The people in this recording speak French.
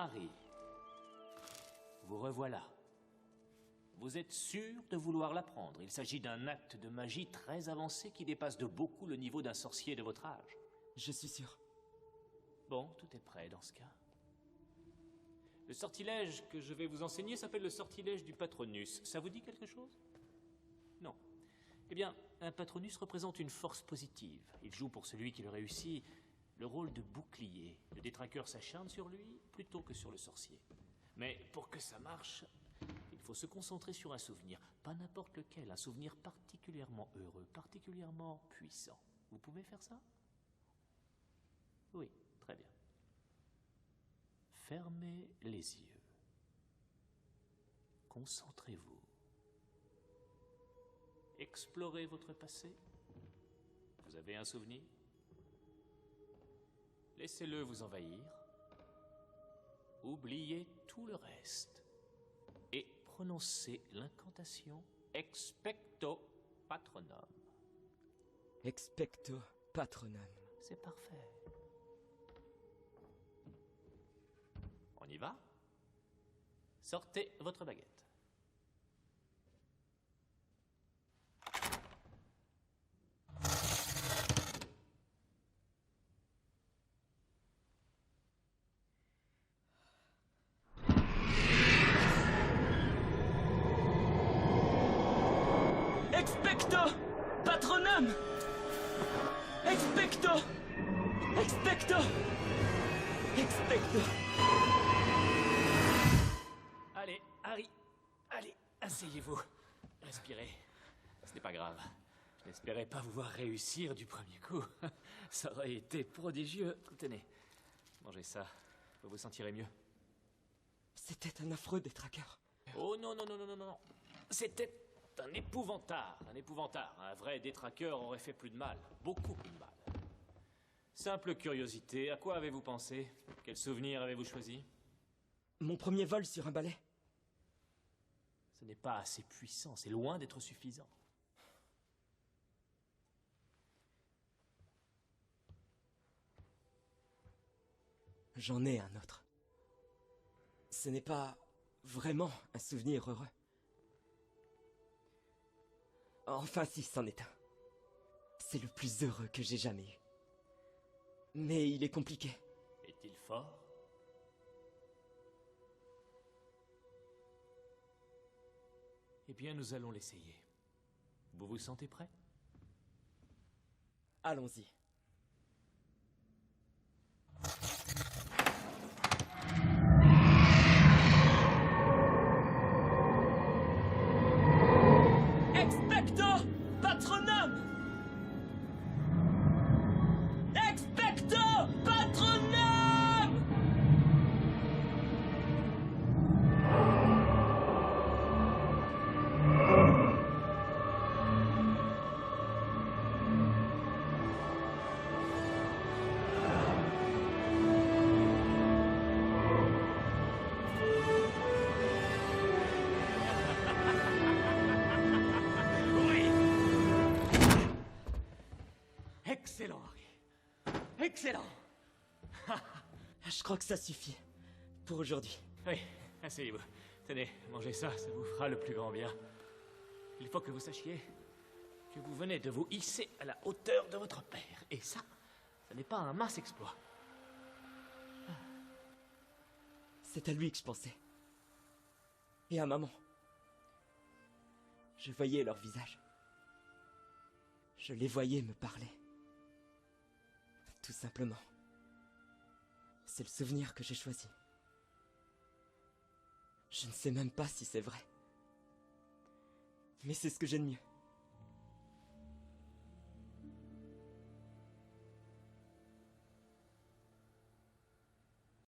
Harry, vous revoilà. Vous êtes sûr de vouloir l'apprendre. Il s'agit d'un acte de magie très avancé qui dépasse de beaucoup le niveau d'un sorcier de votre âge. Je suis sûr. Bon, tout est prêt dans ce cas. Le sortilège que je vais vous enseigner s'appelle le sortilège du Patronus. Ça vous dit quelque chose? Non. Eh bien, un Patronus représente une force positive. Il joue pour celui qui le réussit le rôle de bouclier. Le détraqueur s'acharne sur lui plutôt que sur le sorcier. Mais pour que ça marche, il faut se concentrer sur un souvenir. Pas n'importe lequel, un souvenir particulièrement heureux, particulièrement puissant. Vous pouvez faire ça? Oui, très bien. Fermez les yeux. Concentrez-vous. Explorez votre passé. Vous avez un souvenir? Laissez-le vous envahir. Oubliez tout le reste. Et prononcez l'incantation Expecto Patronum. Expecto Patronum. C'est parfait. On y va? Sortez votre baguette. Expecto Patronum! Expecto! Expecto! Expecto! Allez, Harry, allez, asseyez-vous. Respirez. Ce n'est pas grave. Je n'espérais pas vous voir réussir du premier coup. Ça aurait été prodigieux. Tenez, mangez ça. Vous vous sentirez mieux. C'était un affreux détraqueur. Oh non, non, non, non, non, non. C'était un épouvantard, un épouvantard. Un vrai détraqueur aurait fait plus de mal, beaucoup plus de mal. Simple curiosité, à quoi avez-vous pensé? Quel souvenir avez-vous choisi? Mon premier vol sur un balai. Ce n'est pas assez puissant, c'est loin d'être suffisant. J'en ai un autre. Ce n'est pas vraiment un souvenir heureux. Enfin si, c'en est un. C'est le plus heureux que j'ai jamais eu. Mais il est compliqué. Est-il fort? Eh bien, nous allons l'essayer. Vous vous sentez prêt? Allons-y. Expecto Patronum! Expecto Patronum! Excellent, Harry. Excellent. Je crois que ça suffit. Pour aujourd'hui. Oui, asseyez-vous. Tenez, mangez ça, ça vous fera le plus grand bien. Il faut que vous sachiez que vous venez de vous hisser à la hauteur de votre père. Et ça, ce n'est pas un mince exploit. C'est à lui que je pensais. Et à maman. Je voyais leur visage. Je les voyais me parler. Tout simplement. C'est le souvenir que j'ai choisi. Je ne sais même pas si c'est vrai. Mais c'est ce que j'ai de mieux.